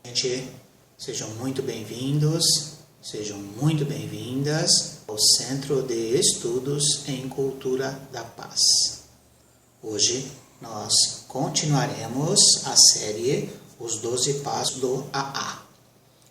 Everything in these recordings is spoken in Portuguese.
Gente, sejam muito bem-vindos, sejam muito bem-vindas ao Centro de Estudos em Cultura da Paz. Hoje nós continuaremos a série Os 12 Passos do AA.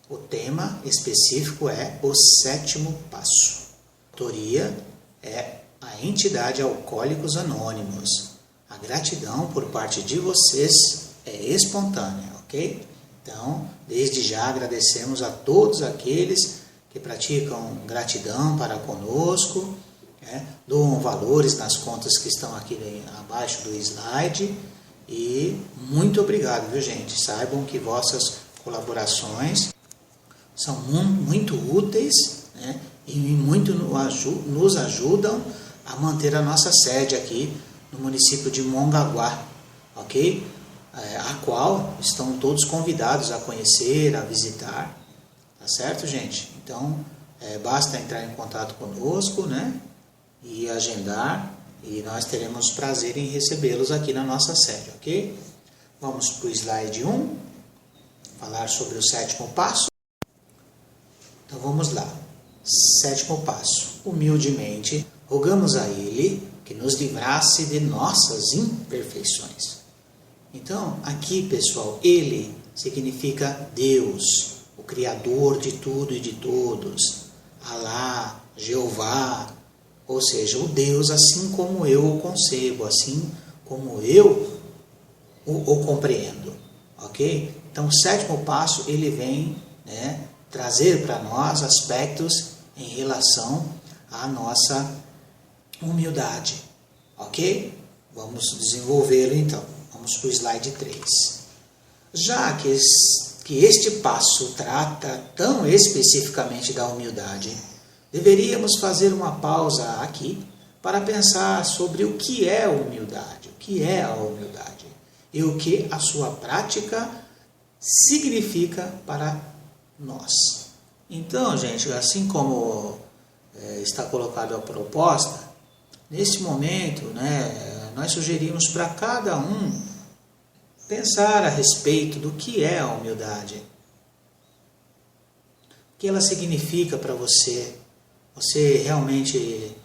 O tema específico é o 7º passo. A autoria é a entidade Alcoólicos Anônimos. A gratidão por parte de vocês é espontânea, ok? Então, desde já agradecemos a todos aqueles que praticam gratidão para conosco, doam valores nas contas que estão aqui abaixo do slide. E muito obrigado, viu, gente? Saibam que vossas colaborações são muito úteis, e muito nos ajudam a manter a nossa sede aqui no município de Mongaguá, ok? A qual estão todos convidados a conhecer, a visitar, tá certo, gente? Então, basta entrar em contato conosco, e agendar, e nós teremos prazer em recebê-los aqui na nossa sede, ok? Vamos para o slide 1, falar sobre o 7º passo. Então, vamos lá. 7º passo. Humildemente, rogamos a Ele que nos livrasse de nossas imperfeições. Então, aqui, pessoal, Ele significa Deus, o Criador de tudo e de todos, Alá, Jeová, ou seja, o Deus assim como eu o concebo, assim como eu o compreendo, ok? Então, o 7º passo, ele vem trazer para nós aspectos em relação à nossa humildade, ok? Vamos desenvolvê-lo então. Vamos para o slide 3. Já que este passo trata tão especificamente da humildade, deveríamos fazer uma pausa aqui para pensar sobre o que é humildade, o que é a humildade e o que a sua prática significa para nós. Então, gente, assim como está colocado a proposta, nesse momento, nós sugerimos para cada um pensar a respeito do que é a humildade. O que ela significa para você? Você realmente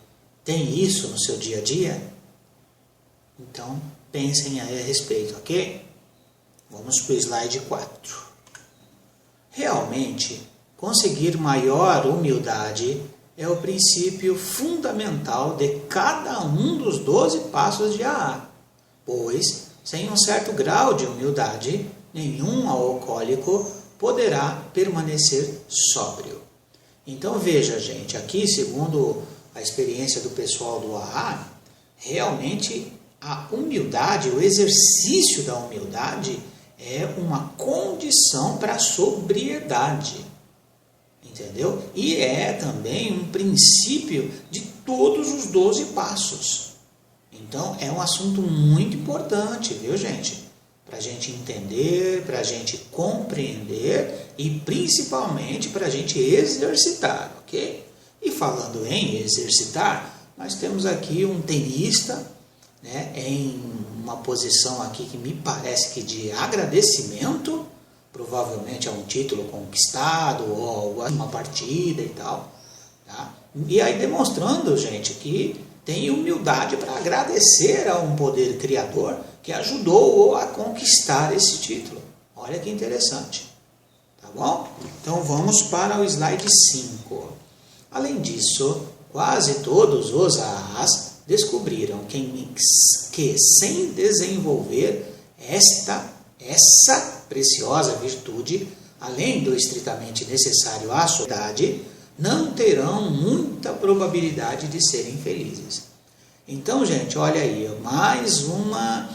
tem isso no seu dia a dia? Então, pensem aí a respeito, ok? Vamos para o slide 4. Realmente, conseguir maior humildade é o princípio fundamental de cada um dos 12 passos de AA, pois, sem um certo grau de humildade, nenhum alcoólico poderá permanecer sóbrio. Então veja, gente, aqui segundo a experiência do pessoal do AA, realmente a humildade, o exercício da humildade é uma condição para a sobriedade. Entendeu? E é também um princípio de todos os 12 passos. Então, é um assunto muito importante, viu, gente? Para a gente entender, para a gente compreender e principalmente para a gente exercitar, ok? E falando em exercitar, nós temos aqui um tenista, em uma posição aqui que me parece que de agradecimento, provavelmente é um título conquistado ou uma partida e tal, tá? E aí demonstrando, gente, que tem humildade para agradecer a um poder criador que ajudou-o a conquistar esse título. Olha que interessante, tá bom? Então vamos para o slide 5. Além disso, quase todos os AAs descobriram que sem desenvolver essa preciosa virtude, além do estritamente necessário à sociedade, não terão muita probabilidade de serem felizes. Então, gente, olha aí, mais uma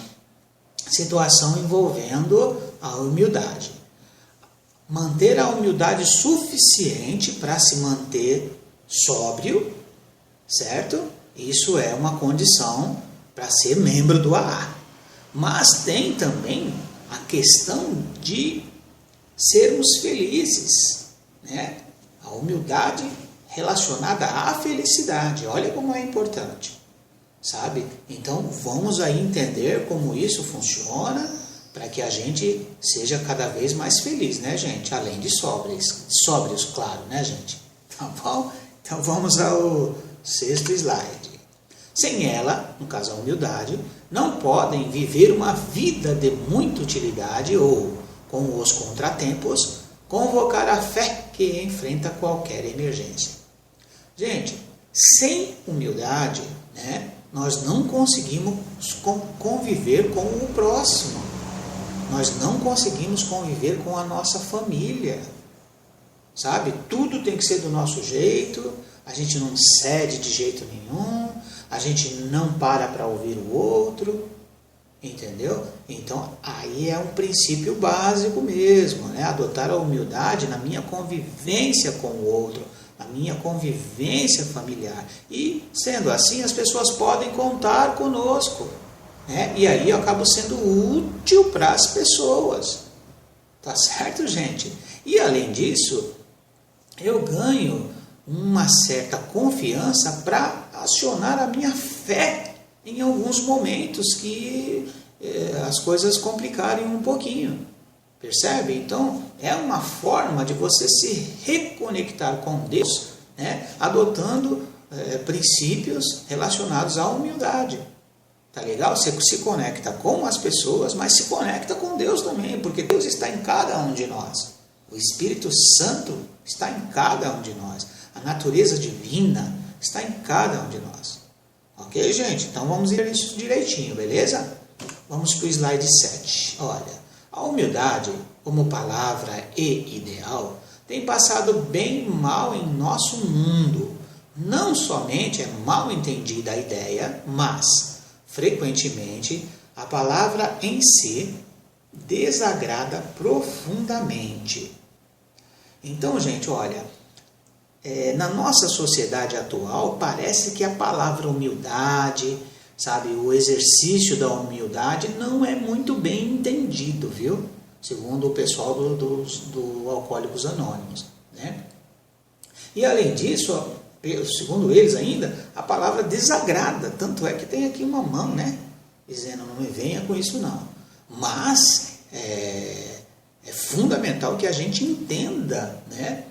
situação envolvendo a humildade. Manter a humildade suficiente para se manter sóbrio, certo? Isso é uma condição para ser membro do AA. Mas tem também a questão de sermos felizes, A humildade relacionada à felicidade. Olha como é importante, sabe? Então, vamos aí entender como isso funciona para que a gente seja cada vez mais feliz, né, gente? Além de sóbrios, claro, né, gente? Tá bom? Então vamos ao 6º slide. Sem ela, no caso a humildade, não podem viver uma vida de muita utilidade ou, com os contratempos, convocar a fé que enfrenta qualquer emergência. Gente, sem humildade, né, nós não conseguimos conviver com o próximo. Nós não conseguimos conviver com a nossa família. Sabe? Tudo tem que ser do nosso jeito, a gente não cede de jeito nenhum, a gente não para ouvir o outro, entendeu? Então, aí é um princípio básico mesmo, né? Adotar a humildade na minha convivência com o outro, na minha convivência familiar. E, sendo assim, as pessoas podem contar conosco, né? E aí eu acabo sendo útil para as pessoas. Tá certo, gente? E, além disso, eu ganho uma certa confiança para acionar a minha fé em alguns momentos que as coisas complicarem um pouquinho. Percebe? Então, é uma forma de você se reconectar com Deus, né? Adotando princípios relacionados à humildade. Tá legal? Você se conecta com as pessoas, mas se conecta com Deus também, porque Deus está em cada um de nós. O Espírito Santo está em cada um de nós. A natureza divina está em cada um de nós. Ok, gente? Então vamos ver isso direitinho, beleza? Vamos para o slide 7. Olha, a humildade, como palavra e ideal, tem passado bem mal em nosso mundo. Não somente é mal entendida a ideia, mas, frequentemente, a palavra em si desagrada profundamente. Então, gente, olha, na nossa sociedade atual, parece que a palavra humildade, sabe, o exercício da humildade não é muito bem entendido, viu? Segundo o pessoal do Alcoólicos Anônimos, né? E, além disso, segundo eles ainda, a palavra desagrada, tanto é que tem aqui uma mão, né? Dizendo, não me venha com isso não. Mas é fundamental que a gente entenda, né,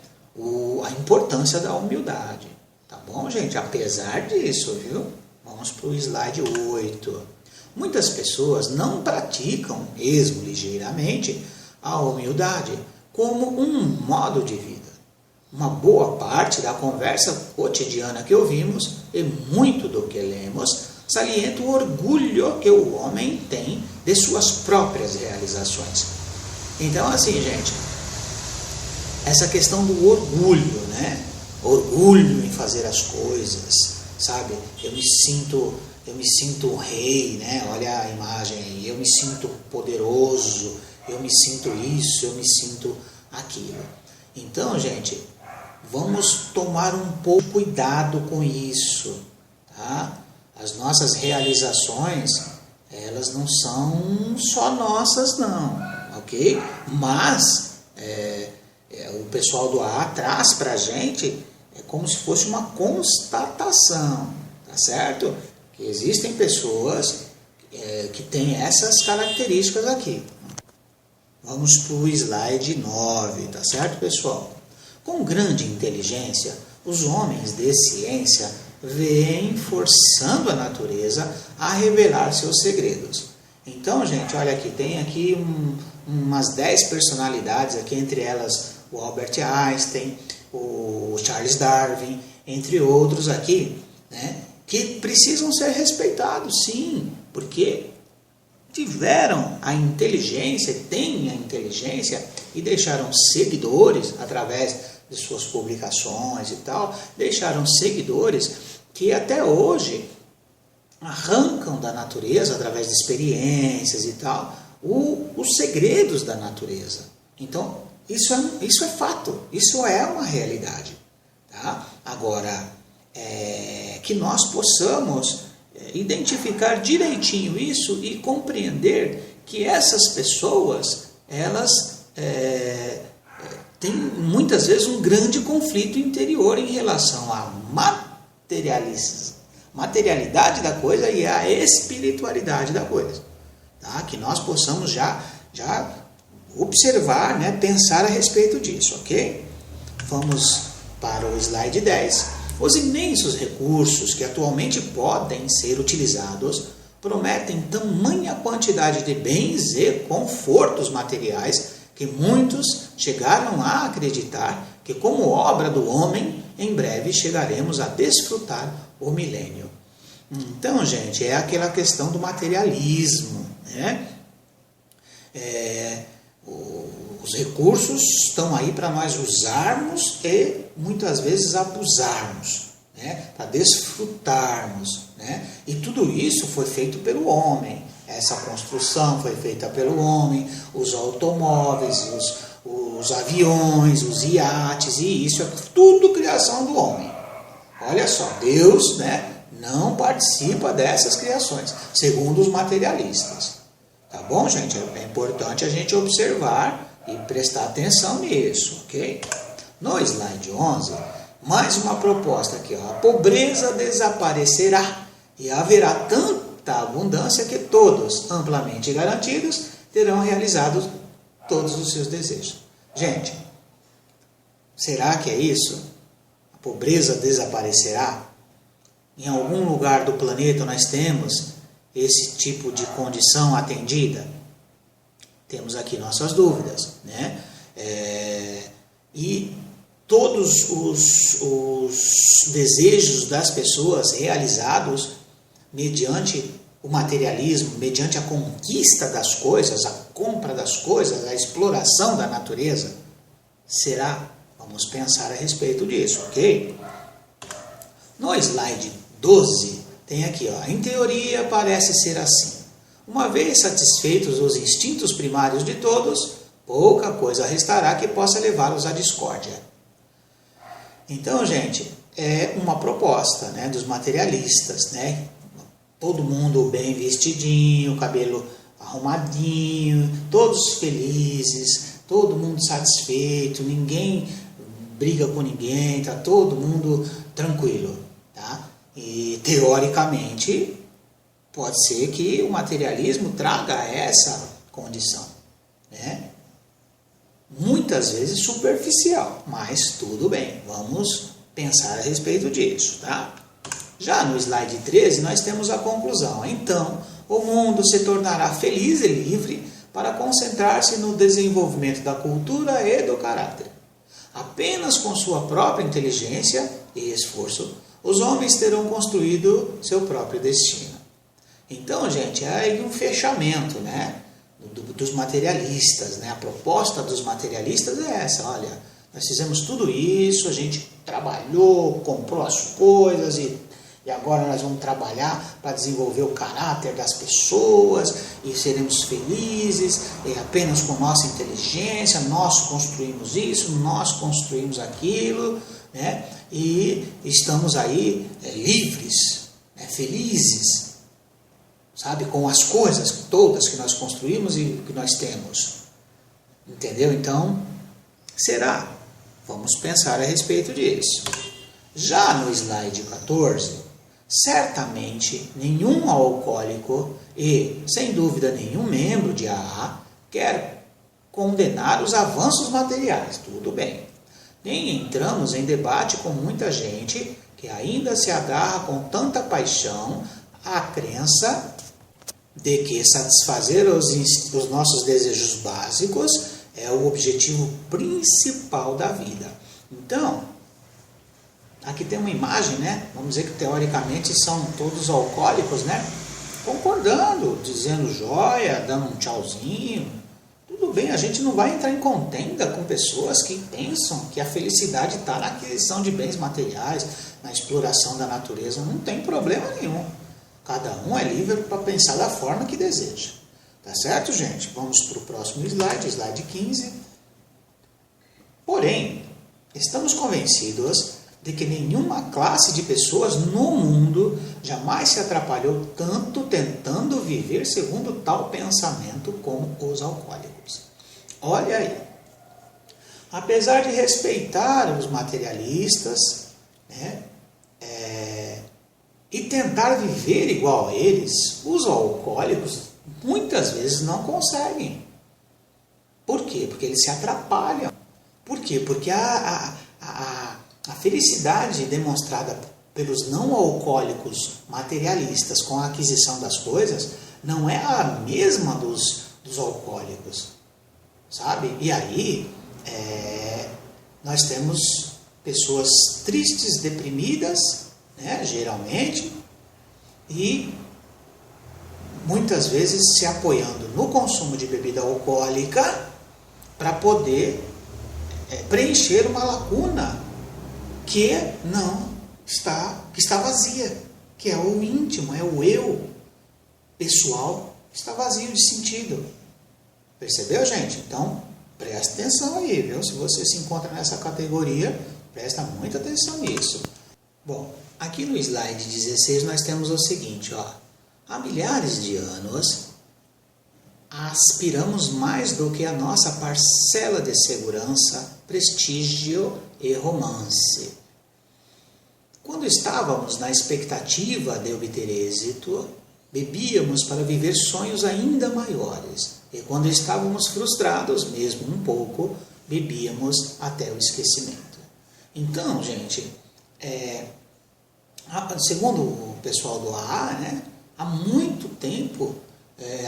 a importância da humildade. Tá bom, gente? Apesar disso, viu? Vamos para o slide 8. Muitas pessoas não praticam, mesmo ligeiramente, a humildade como um modo de vida. Uma boa parte da conversa cotidiana que ouvimos e muito do que lemos salienta o orgulho que o homem tem de suas próprias realizações. Então, assim, gente, essa questão do orgulho, né? Orgulho em fazer as coisas, sabe? Eu me sinto um rei, né? Olha a imagem aí. Eu me sinto poderoso, eu me sinto isso, eu me sinto aquilo. Então, gente, vamos tomar um pouco de cuidado com isso, tá? As nossas realizações, elas não são só nossas, não, ok? Mas o pessoal do AA traz para a gente como se fosse uma constatação, tá certo? Que existem pessoas que têm essas características aqui. Vamos para o slide 9, tá certo, pessoal? Com grande inteligência, os homens de ciência vêm forçando a natureza a revelar seus segredos. Então, gente, olha aqui, tem aqui umas 10 personalidades, aqui, entre elas o Albert Einstein, o Charles Darwin, entre outros aqui, né, que precisam ser respeitados, sim, porque tiveram a inteligência, têm a inteligência e deixaram seguidores através de suas publicações e tal, deixaram seguidores que até hoje arrancam da natureza, através de experiências e tal, os segredos da natureza. Então, isso é fato, isso é uma realidade. Tá? Agora, que nós possamos identificar direitinho isso e compreender que essas pessoas, elas têm muitas vezes um grande conflito interior em relação à materialidade da coisa e à espiritualidade da coisa. Tá? Que nós possamos já já observar, né, pensar a respeito disso, ok? Vamos para o slide 10. Os imensos recursos que atualmente podem ser utilizados prometem tamanha quantidade de bens e confortos materiais que muitos chegaram a acreditar que, como obra do homem, em breve chegaremos a desfrutar o milênio. Então, gente, é aquela questão do materialismo, né? Os recursos estão aí para nós usarmos e muitas vezes abusarmos, né? Para desfrutarmos, né? E tudo isso foi feito pelo homem. Essa construção foi feita pelo homem, os automóveis, os aviões, os iates, e isso é tudo criação do homem. Olha só, Deus, né, não participa dessas criações, segundo os materialistas. Tá bom, gente? É importante a gente observar e prestar atenção nisso, ok? No slide 11, mais uma proposta aqui, ó. A pobreza desaparecerá e haverá tanta abundância que todos, amplamente garantidos, terão realizado todos os seus desejos. Gente, será que é isso? A pobreza desaparecerá? Em algum lugar do planeta nós temos esse tipo de condição atendida? Temos aqui nossas dúvidas, né? E todos os desejos das pessoas realizados mediante o materialismo, mediante a conquista das coisas, a compra das coisas, a exploração da natureza, será? Vamos pensar a respeito disso, ok? No slide 12, tem aqui, ó, em teoria parece ser assim. Uma vez satisfeitos os instintos primários de todos, pouca coisa restará que possa levá-los à discórdia. Então, gente, é uma proposta, né, dos materialistas, né? Todo mundo bem vestidinho, cabelo arrumadinho, todos felizes, todo mundo satisfeito, ninguém briga com ninguém, tá todo mundo tranquilo, tá? E teoricamente pode ser que o materialismo traga essa condição, né? Muitas vezes superficial, mas tudo bem, vamos pensar a respeito disso, tá? Já no slide 13 nós temos a conclusão. Então, o mundo se tornará feliz e livre para concentrar-se no desenvolvimento da cultura e do caráter. Apenas com sua própria inteligência e esforço, os homens terão construído seu próprio destino. Então, gente, é aí um fechamento, né, dos materialistas, né? A proposta dos materialistas é essa, olha, nós fizemos tudo isso, a gente trabalhou, comprou as coisas e agora nós vamos trabalhar para desenvolver o caráter das pessoas e seremos felizes apenas com nossa inteligência, nós construímos isso, nós construímos aquilo, né? E estamos aí livres, né? Felizes, sabe, com as coisas todas que nós construímos e que nós temos. Entendeu? Então, será? Vamos pensar a respeito disso. Já no slide 14, certamente nenhum alcoólico e, sem dúvida, nenhum membro de AA quer condenar os avanços materiais. Tudo bem. Nem entramos em debate com muita gente que ainda se agarra com tanta paixão à crença de que satisfazer os nossos desejos básicos é o objetivo principal da vida. Então, aqui tem uma imagem, né? Vamos dizer que teoricamente são todos alcoólicos, né? Concordando, dizendo joia, dando um tchauzinho. Tudo bem, a gente não vai entrar em contenda com pessoas que pensam que a felicidade está na aquisição de bens materiais, na exploração da natureza. Não tem problema nenhum. Cada um é livre para pensar da forma que deseja. Tá certo, gente? Vamos para o próximo slide, slide 15. Porém, estamos convencidos de que nenhuma classe de pessoas no mundo jamais se atrapalhou tanto tentando viver segundo tal pensamento como os alcoólicos. Olha aí. Apesar de respeitar os materialistas, né, e tentar viver igual a eles, os alcoólicos muitas vezes não conseguem. Por quê? Porque eles se atrapalham. Por quê? Porque a felicidade demonstrada pelos não alcoólicos materialistas com a aquisição das coisas não é a mesma dos alcoólicos, sabe? E aí nós temos pessoas tristes, deprimidas, né, geralmente, e muitas vezes se apoiando no consumo de bebida alcoólica para poder preencher uma lacuna que está vazia, que é o íntimo, é o eu pessoal, está vazio de sentido. Percebeu, gente? Então, presta atenção aí, viu? Se você se encontra nessa categoria, presta muita atenção nisso. Bom, aqui no slide 16 nós temos o seguinte, ó. Há milhares de anos, aspiramos mais do que a nossa parcela de segurança, prestígio e romance. Quando estávamos na expectativa de obter êxito, bebíamos para viver sonhos ainda maiores. E quando estávamos frustrados, mesmo um pouco, bebíamos até o esquecimento. Então, gente, segundo o pessoal do AA, né, há muito tempo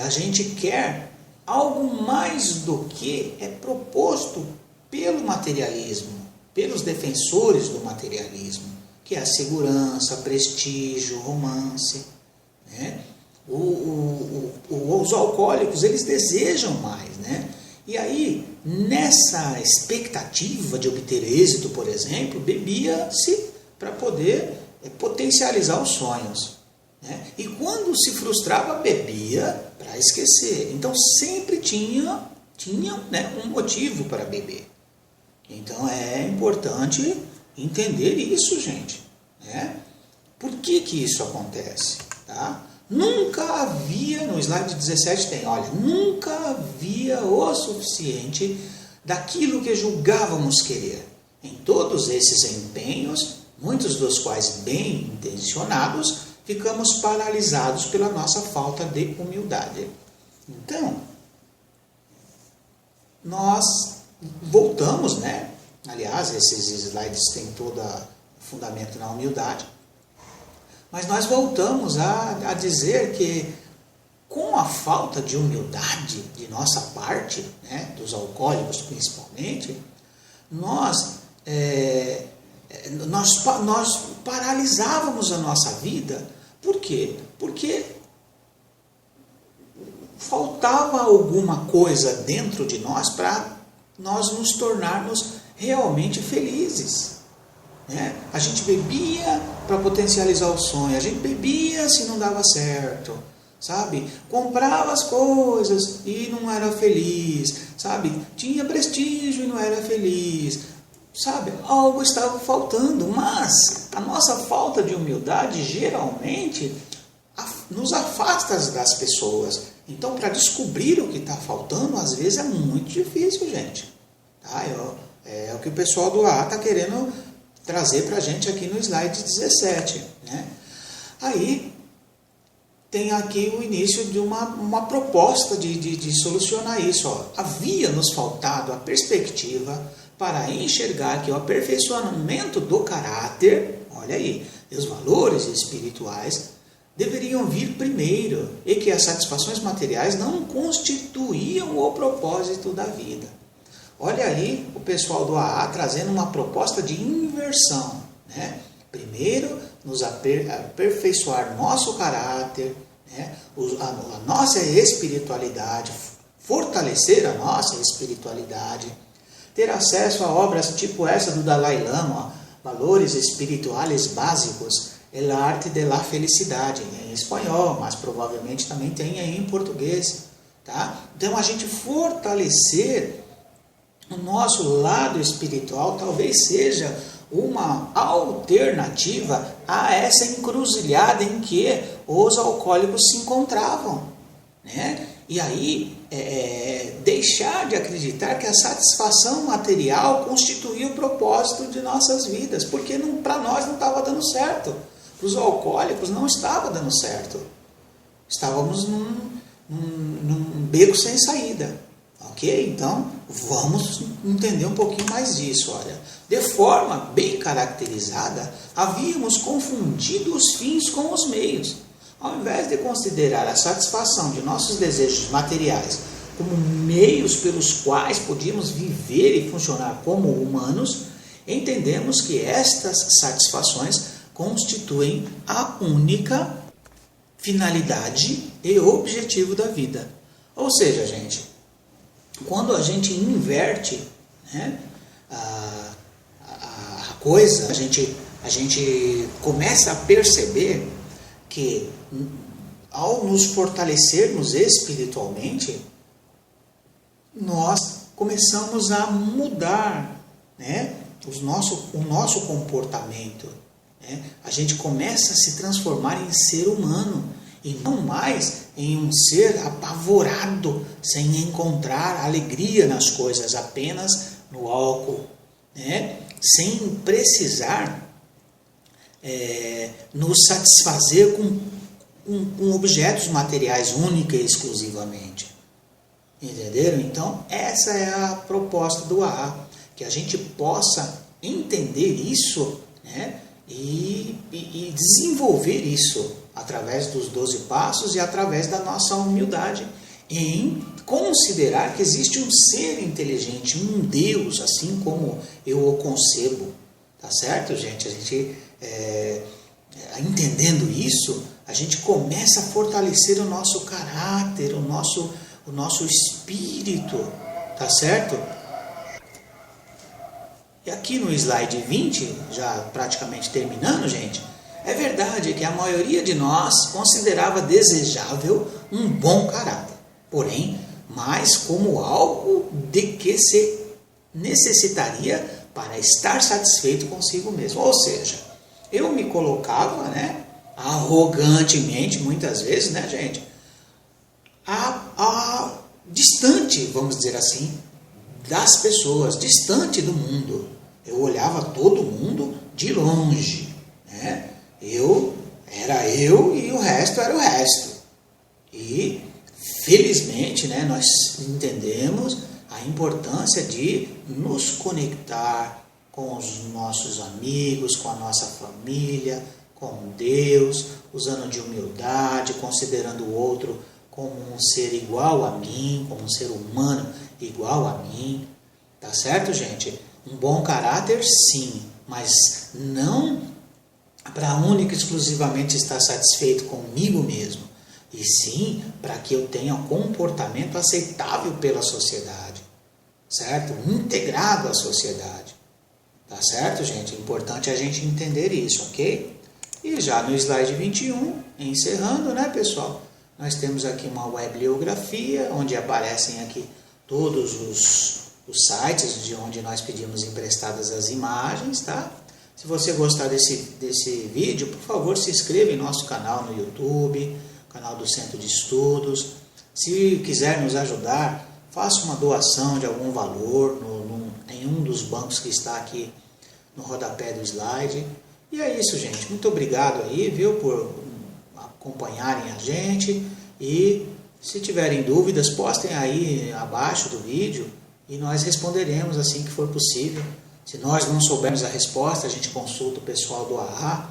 a gente quer algo mais do que é proposto pelo materialismo, pelos defensores do materialismo, que é a segurança, prestígio, romance, né? Os alcoólicos, eles desejam mais, né? E aí, nessa expectativa de obter êxito, por exemplo, bebia-se para poder potencializar os sonhos, né? E quando se frustrava, bebia para esquecer. Então, sempre tinha né, um motivo para beber. Então, é importante entender isso, gente, né? Por que isso acontece? Tá? Nunca havia, no slide 17 tem, olha, nunca havia o suficiente daquilo que julgávamos querer. Em todos esses empenhos, muitos dos quais bem intencionados, ficamos paralisados pela nossa falta de humildade. Então, nós voltamos, né? Aliás, esses slides têm todo o fundamento na humildade. Mas nós voltamos a dizer que, com a falta de humildade de nossa parte, né, dos alcoólicos principalmente, nós paralisávamos a nossa vida. Por quê? Porque faltava alguma coisa dentro de nós para nós nos tornarmos realmente felizes. Né? A gente bebia para potencializar o sonho, a gente bebia se não dava certo, sabe? Comprava as coisas e não era feliz, sabe? Tinha prestígio e não era feliz, sabe? Algo estava faltando, mas a nossa falta de humildade geralmente nos afasta das pessoas. Então, para descobrir o que está faltando, às vezes é muito difícil, gente. Tá? É o que o pessoal do AA está querendo trazer para a gente aqui no slide 17. Né? Aí, tem aqui o início de uma proposta de solucionar isso. Ó. Havia nos faltado a perspectiva para enxergar que o aperfeiçoamento do caráter, olha aí, os valores espirituais, deveriam vir primeiro e que as satisfações materiais não constituíam o propósito da vida. Olha aí o pessoal do AA trazendo uma proposta de inversão. Né? Primeiro, nos aperfeiçoar nosso caráter, né? a nossa espiritualidade, fortalecer a nossa espiritualidade, ter acesso a obras tipo essa do Dalai Lama, Valores Espirituais Básicos, El Arte de la Felicidade, em espanhol, mas provavelmente também tem aí em português. Tá? Então, a gente fortalecer o nosso lado espiritual talvez seja uma alternativa a essa encruzilhada em que os alcoólicos se encontravam. Né? E aí, deixar de acreditar que a satisfação material constituía o propósito de nossas vidas, porque para nós não estava dando certo. Para os alcoólicos não estava dando certo. Estávamos num beco sem saída. Ok? Então, vamos entender um pouquinho mais disso. Olha, de forma bem caracterizada, havíamos confundido os fins com os meios. Ao invés de considerar a satisfação de nossos desejos materiais como meios pelos quais podíamos viver e funcionar como humanos, entendemos que estas satisfações constituem a única finalidade e objetivo da vida. Ou seja, gente, quando a gente inverte, né, a coisa, a gente começa a perceber que ao nos fortalecermos espiritualmente, nós começamos a mudar, né, o nosso comportamento. Né? A gente começa a se transformar em ser humano e não mais em um ser apavorado, sem encontrar alegria nas coisas, apenas no álcool, né? Sem precisar nos satisfazer com objetos materiais única e exclusivamente. Entenderam? Então, essa é a proposta do AA, que a gente possa entender isso, né? E desenvolver isso através dos 12 passos e através da nossa humildade em considerar que existe um ser inteligente, um Deus, assim como eu o concebo. Tá certo, gente? A gente, entendendo isso, a gente começa a fortalecer o nosso caráter, o nosso espírito. Tá certo? E aqui no slide 20, já praticamente terminando, gente, é verdade que a maioria de nós considerava desejável um bom caráter, porém, mais como algo de que se necessitaria para estar satisfeito consigo mesmo. Ou seja, eu me colocava, né, arrogantemente, muitas vezes, né, gente, distante, vamos dizer assim, das pessoas, distante do mundo. Eu olhava todo mundo de longe, né? Era eu e o resto era o resto. E, felizmente, né, nós entendemos a importância de nos conectar com os nossos amigos, com a nossa família, com Deus, usando de humildade, considerando o outro como um ser igual a mim, como um ser humano igual a mim. Tá certo, gente? Um bom caráter, sim, mas não para única e exclusivamente estar satisfeito comigo mesmo, e sim para que eu tenha um comportamento aceitável pela sociedade, certo? Integrado à sociedade. Tá certo, gente? É importante a gente entender isso, ok? E já no slide 21, encerrando, né, pessoal? Nós temos aqui uma bibliografia, onde aparecem aqui todos os sites de onde nós pedimos emprestadas as imagens, tá? Se você gostar desse vídeo, por favor, se inscreva em nosso canal no YouTube, canal do Centro de Estudos. Se quiser nos ajudar, faça uma doação de algum valor em um dos bancos que está aqui no rodapé do slide. E é isso, gente. Muito obrigado aí, viu, por acompanharem a gente. E se tiverem dúvidas, postem aí abaixo do vídeo e nós responderemos assim que for possível. Se nós não soubermos a resposta, a gente consulta o pessoal do AA,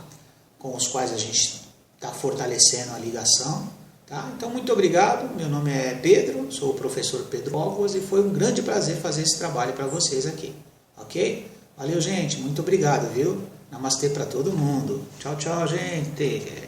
com os quais a gente está fortalecendo a ligação. Tá? Então, muito obrigado. Meu nome é Pedro, sou o professor Pedro Alves e foi um grande prazer fazer esse trabalho para vocês aqui. Ok? Valeu, gente. Muito obrigado, viu? Namastê para todo mundo. Tchau, tchau, gente.